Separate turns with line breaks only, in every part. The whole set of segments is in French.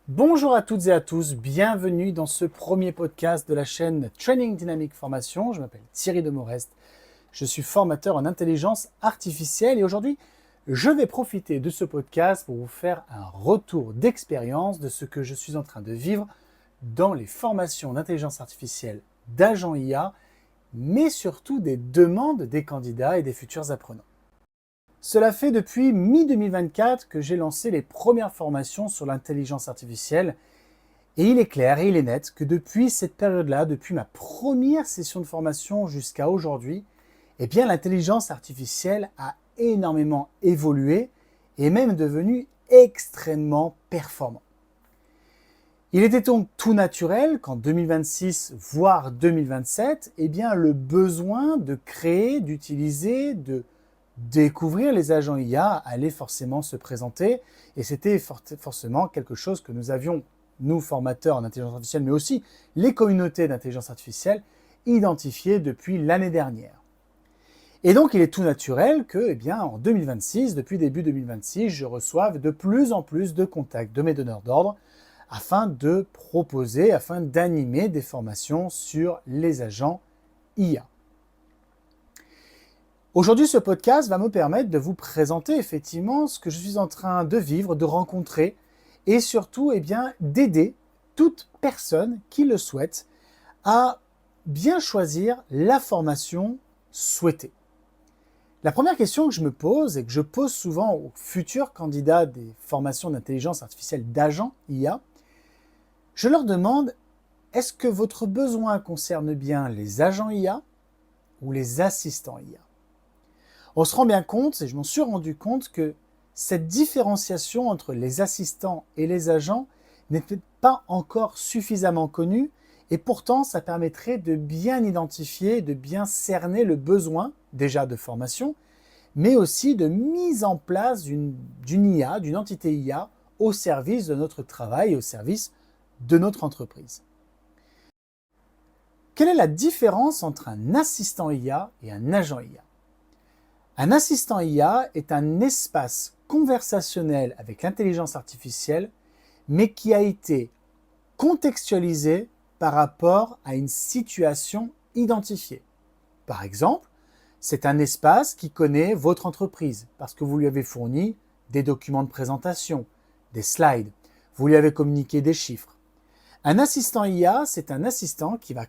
Bonjour à toutes et à tous, bienvenue dans ce premier podcast de la chaîne Training Dynamic Formation. Je m'appelle Thierry Demorest, je suis formateur en intelligence artificielle et aujourd'hui je vais profiter de ce podcast pour vous faire un retour d'expérience de ce que je suis en train de vivre dans les formations d'intelligence artificielle d'agents IA, mais surtout des demandes des candidats et des futurs apprenants. Cela fait depuis mi-2024 que j'ai lancé les premières formations sur l'intelligence artificielle et il est clair et il est net que depuis cette période-là, depuis ma première session de formation jusqu'à aujourd'hui, eh bien l'intelligence artificielle a énormément évolué et même devenu extrêmement performant. Il était donc tout naturel qu'en 2026, voire 2027, eh bien le besoin de créer, d'utiliser, de découvrir les agents IA allait forcément se présenter et c'était forcément quelque chose que nous avions, nous formateurs en intelligence artificielle, mais aussi les communautés d'intelligence artificielle, identifiées depuis l'année dernière. Et donc il est tout naturel que, eh bien, en 2026, depuis début 2026, je reçoive de plus en plus de contacts de mes donneurs d'ordre afin de proposer, afin d'animer des formations sur les agents IA. Aujourd'hui, ce podcast va me permettre de vous présenter effectivement ce que je suis en train de vivre, de rencontrer et surtout d'aider toute personne qui le souhaite à bien choisir la formation souhaitée. La première question que je me pose et que je pose souvent aux futurs candidats des formations d'intelligence artificielle d'agents IA, je leur demande, est-ce que votre besoin concerne bien les agents IA ou les assistants IA ? On se rend bien compte, et je m'en suis rendu compte, que cette différenciation entre les assistants et les agents n'était pas encore suffisamment connue et pourtant ça permettrait de bien identifier, de bien cerner le besoin déjà de formation, mais aussi de mise en place d'une IA, d'une entité IA au service de notre travail et au service de notre entreprise. Quelle est la différence entre un assistant IA et un agent IA ? Un assistant IA est un espace conversationnel avec l'intelligence artificielle, mais qui a été contextualisé par rapport à une situation identifiée. Par exemple, c'est un espace qui connaît votre entreprise parce que vous lui avez fourni des documents de présentation, des slides, vous lui avez communiqué des chiffres. Un assistant IA, c'est un assistant qui va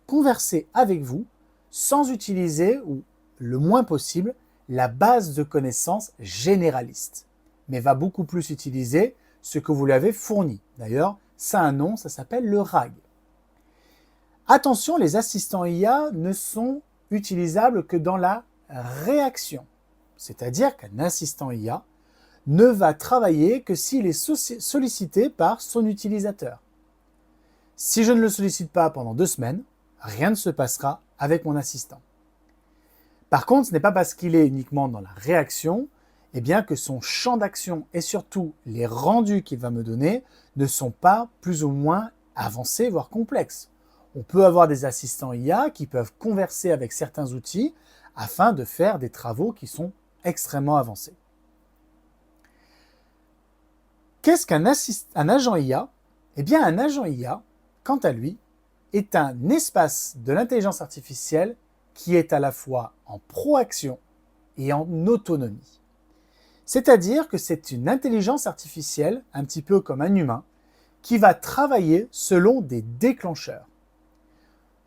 converser avec vous sans utiliser ou le moins possible la base de connaissances généraliste, mais va beaucoup plus utiliser ce que vous lui avez fourni. D'ailleurs, ça a un nom, ça s'appelle le RAG. Attention, les assistants IA ne sont utilisables que dans la réaction, c'est-à-dire qu'un assistant IA ne va travailler que s'il est sollicité par son utilisateur. Si je ne le sollicite pas pendant 2 semaines, rien ne se passera avec mon assistant. Par contre, ce n'est pas parce qu'il est uniquement dans la réaction que son champ d'action et surtout les rendus qu'il va me donner ne sont pas plus ou moins avancés, voire complexes. On peut avoir des assistants IA qui peuvent converser avec certains outils afin de faire des travaux qui sont extrêmement avancés. Qu'est-ce qu'un agent IA ? Un agent IA, quant à lui, est un espace de l'intelligence artificielle qui est à la fois en proaction et en autonomie. C'est-à-dire que c'est une intelligence artificielle, un petit peu comme un humain, qui va travailler selon des déclencheurs.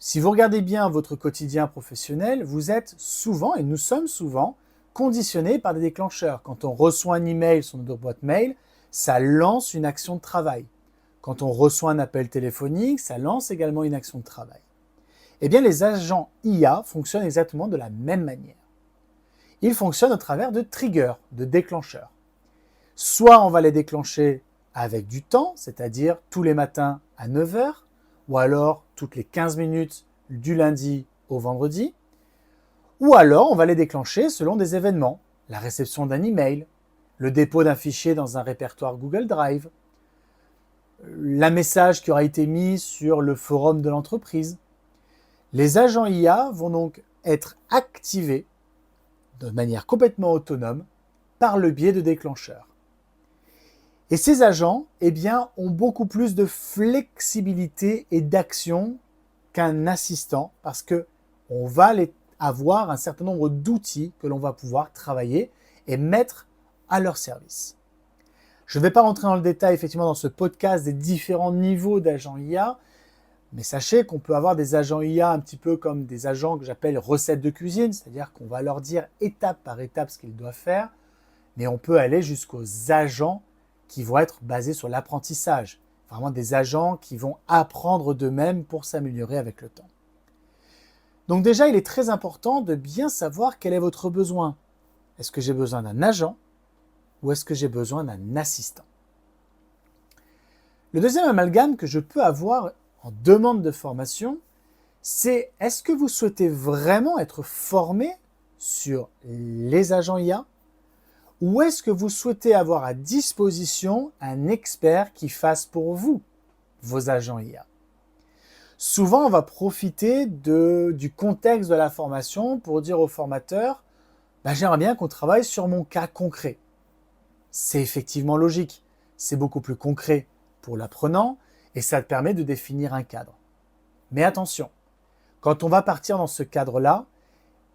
Si vous regardez bien votre quotidien professionnel, vous êtes souvent, et nous sommes souvent, conditionnés par des déclencheurs. Quand on reçoit un email sur notre boîte mail, ça lance une action de travail. Quand on reçoit un appel téléphonique, ça lance également une action de travail. Les agents IA fonctionnent exactement de la même manière. Ils fonctionnent au travers de triggers, de déclencheurs. Soit on va les déclencher avec du temps, c'est-à-dire tous les matins à 9h, ou alors toutes les 15 minutes du lundi au vendredi, ou alors on va les déclencher selon des événements, la réception d'un email, le dépôt d'un fichier dans un répertoire Google Drive, le message qui aura été mis sur le forum de l'entreprise. Les agents IA vont donc être activés de manière complètement autonome par le biais de déclencheurs. Et ces agents, eh bien, ont beaucoup plus de flexibilité et d'action qu'un assistant parce que on va avoir un certain nombre d'outils que l'on va pouvoir travailler et mettre à leur service. Je ne vais pas rentrer dans le détail effectivement dans ce podcast des différents niveaux d'agents IA, mais sachez qu'on peut avoir des agents IA un petit peu comme des agents que j'appelle recettes de cuisine, c'est-à-dire qu'on va leur dire étape par étape ce qu'ils doivent faire, mais on peut aller jusqu'aux agents qui vont être basés sur l'apprentissage, vraiment des agents qui vont apprendre d'eux-mêmes pour s'améliorer avec le temps. Donc déjà, il est très important de bien savoir quel est votre besoin. Est-ce que j'ai besoin d'un agent ou est-ce que j'ai besoin d'un assistant? Le deuxième amalgame que je peux avoir en demande de formation, c'est est-ce que vous souhaitez vraiment être formé sur les agents IA ou est-ce que vous souhaitez avoir à disposition un expert qui fasse pour vous vos agents IA? Souvent, on va profiter du contexte de la formation pour dire au formateur j'aimerais bien qu'on travaille sur mon cas concret. C'est effectivement logique, c'est beaucoup plus concret pour l'apprenant et ça te permet de définir un cadre. Mais attention, quand on va partir dans ce cadre-là,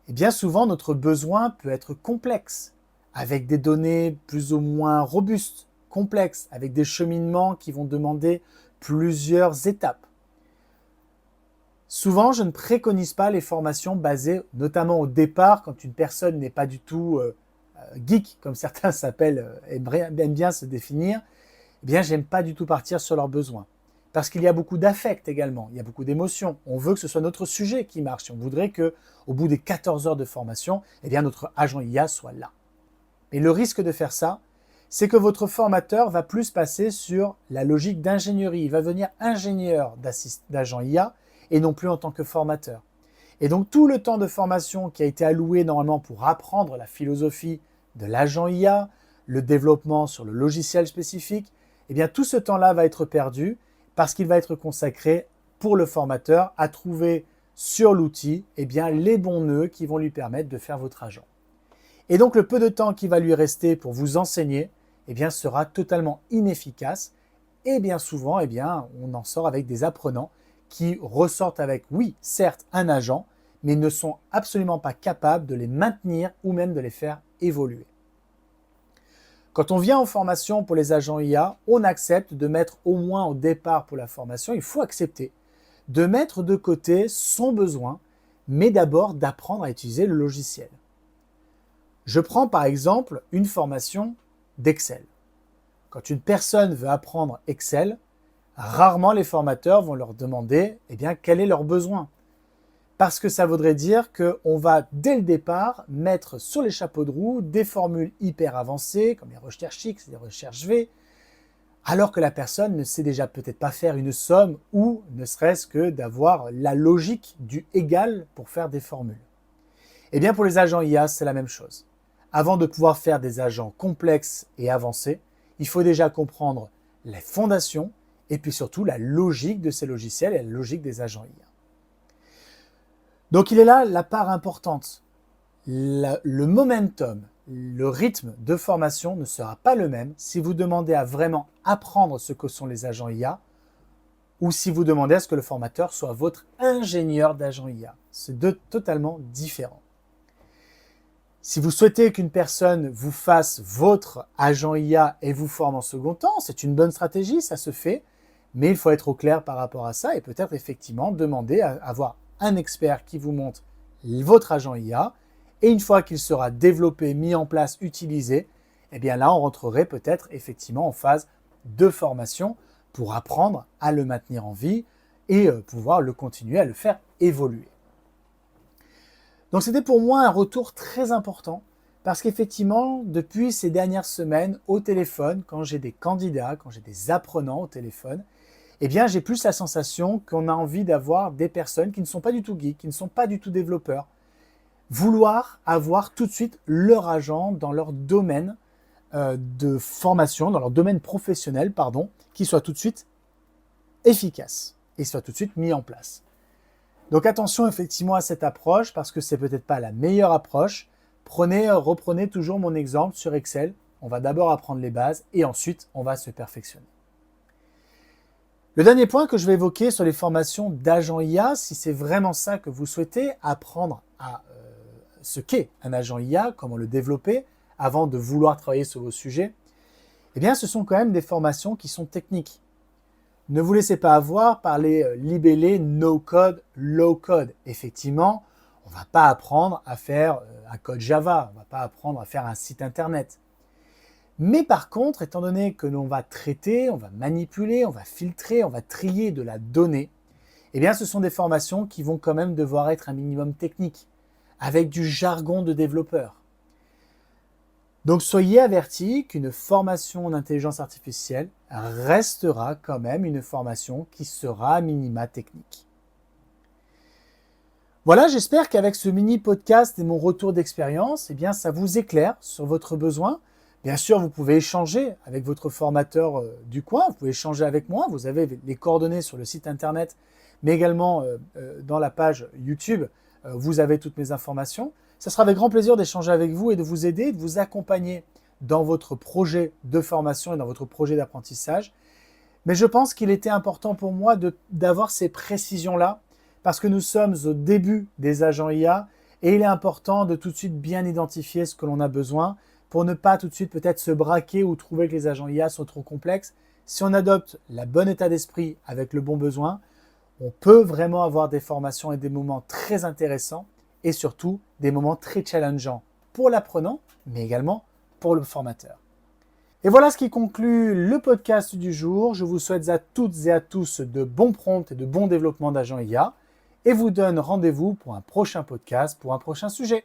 bien souvent notre besoin peut être complexe, avec des données plus ou moins robustes, complexes, avec des cheminements qui vont demander plusieurs étapes. Souvent, je ne préconise pas les formations basées, notamment au départ, quand une personne n'est pas du tout geek, comme certains s'appellent, aiment bien se définir, j'aime pas du tout partir sur leurs besoins. Parce qu'il y a beaucoup d'affect également, il y a beaucoup d'émotions. On veut que ce soit notre sujet qui marche. On voudrait qu'au bout des 14 heures de formation, notre agent IA soit là. Mais le risque de faire ça, c'est que votre formateur va plus passer sur la logique d'ingénierie. Il va devenir ingénieur d'agent IA et non plus en tant que formateur. Et donc tout le temps de formation qui a été alloué normalement pour apprendre la philosophie de l'agent IA, le développement sur le logiciel spécifique, tout ce temps-là va être perdu parce qu'il va être consacré pour le formateur à trouver sur l'outil les bons nœuds qui vont lui permettre de faire votre agent. Et donc le peu de temps qui va lui rester pour vous enseigner sera totalement inefficace et bien souvent on en sort avec des apprenants qui ressortent avec, oui, certes, un agent, mais ne sont absolument pas capables de les maintenir ou même de les faire évoluer. Quand on vient en formation pour les agents IA, on accepte de mettre au moins au départ pour la formation, il faut accepter de mettre de côté son besoin, mais d'abord d'apprendre à utiliser le logiciel. Je prends par exemple une formation d'Excel. Quand une personne veut apprendre Excel, rarement les formateurs vont leur demander quel est leur besoin. Parce que ça voudrait dire qu'on va dès le départ mettre sur les chapeaux de roue des formules hyper avancées comme les recherches X, les recherches V, alors que la personne ne sait déjà peut-être pas faire une somme ou ne serait-ce que d'avoir la logique du égal pour faire des formules. Pour les agents IA, c'est la même chose. Avant de pouvoir faire des agents complexes et avancés, il faut déjà comprendre les fondations et puis surtout la logique de ces logiciels et la logique des agents IA. Donc il est là la part importante. Le momentum, le rythme de formation ne sera pas le même si vous demandez à vraiment apprendre ce que sont les agents IA ou si vous demandez à ce que le formateur soit votre ingénieur d'agents IA. C'est deux totalement différents. Si vous souhaitez qu'une personne vous fasse votre agent IA et vous forme en second temps, c'est une bonne stratégie, ça se fait, mais il faut être au clair par rapport à ça et peut-être effectivement demander à avoir un expert qui vous montre votre agent IA et une fois qu'il sera développé, mis en place, utilisé, là on rentrerait peut-être effectivement en phase de formation pour apprendre à le maintenir en vie et pouvoir le continuer à le faire évoluer. Donc c'était pour moi un retour très important parce qu'effectivement, depuis ces dernières semaines au téléphone, quand j'ai des candidats, quand j'ai des apprenants au téléphone, j'ai plus la sensation qu'on a envie d'avoir des personnes qui ne sont pas du tout geeks, qui ne sont pas du tout développeurs, vouloir avoir tout de suite leur agent dans leur domaine de formation, dans leur domaine professionnel, qui soit tout de suite efficace et soit tout de suite mis en place. Donc attention effectivement à cette approche parce que c'est peut-être pas la meilleure approche. Reprenez toujours mon exemple sur Excel. on va d'abord apprendre les bases et ensuite on va se perfectionner. Le dernier point que je vais évoquer sur les formations d'agent IA, si c'est vraiment ça que vous souhaitez, apprendre à ce qu'est un agent IA, comment le développer, avant de vouloir travailler sur vos sujets, eh bien ce sont quand même des formations qui sont techniques. Ne vous laissez pas avoir par les libellés no-code, low-code. Effectivement, on ne va pas apprendre à faire un code Java, on ne va pas apprendre à faire un site internet. Mais par contre, étant donné que l'on va traiter, on va manipuler, on va filtrer, on va trier de la donnée, eh bien ce sont des formations qui vont quand même devoir être un minimum technique, avec du jargon de développeur. Donc soyez avertis qu'une formation en intelligence artificielle restera quand même une formation qui sera à minima technique. Voilà, j'espère qu'avec ce mini podcast et mon retour d'expérience, eh bien ça vous éclaire sur votre besoin. Bien sûr, vous pouvez échanger avec votre formateur du coin, vous pouvez échanger avec moi, vous avez les coordonnées sur le site internet, mais également dans la page YouTube, vous avez toutes mes informations. Ça sera avec grand plaisir d'échanger avec vous et de vous aider, de vous accompagner dans votre projet de formation et dans votre projet d'apprentissage. Mais je pense qu'il était important pour moi d'avoir ces précisions-là parce que nous sommes au début des agents IA et il est important de tout de suite bien identifier ce que l'on a besoin pour ne pas tout de suite peut-être se braquer ou trouver que les agents IA sont trop complexes. Si on adopte le bon état d'esprit avec le bon besoin, on peut vraiment avoir des formations et des moments très intéressants et surtout des moments très challengeants pour l'apprenant, mais également pour le formateur. Et voilà ce qui conclut le podcast du jour. Je vous souhaite à toutes et à tous de bons prompts et de bons développements d'agents IA et vous donne rendez-vous pour un prochain podcast, pour un prochain sujet.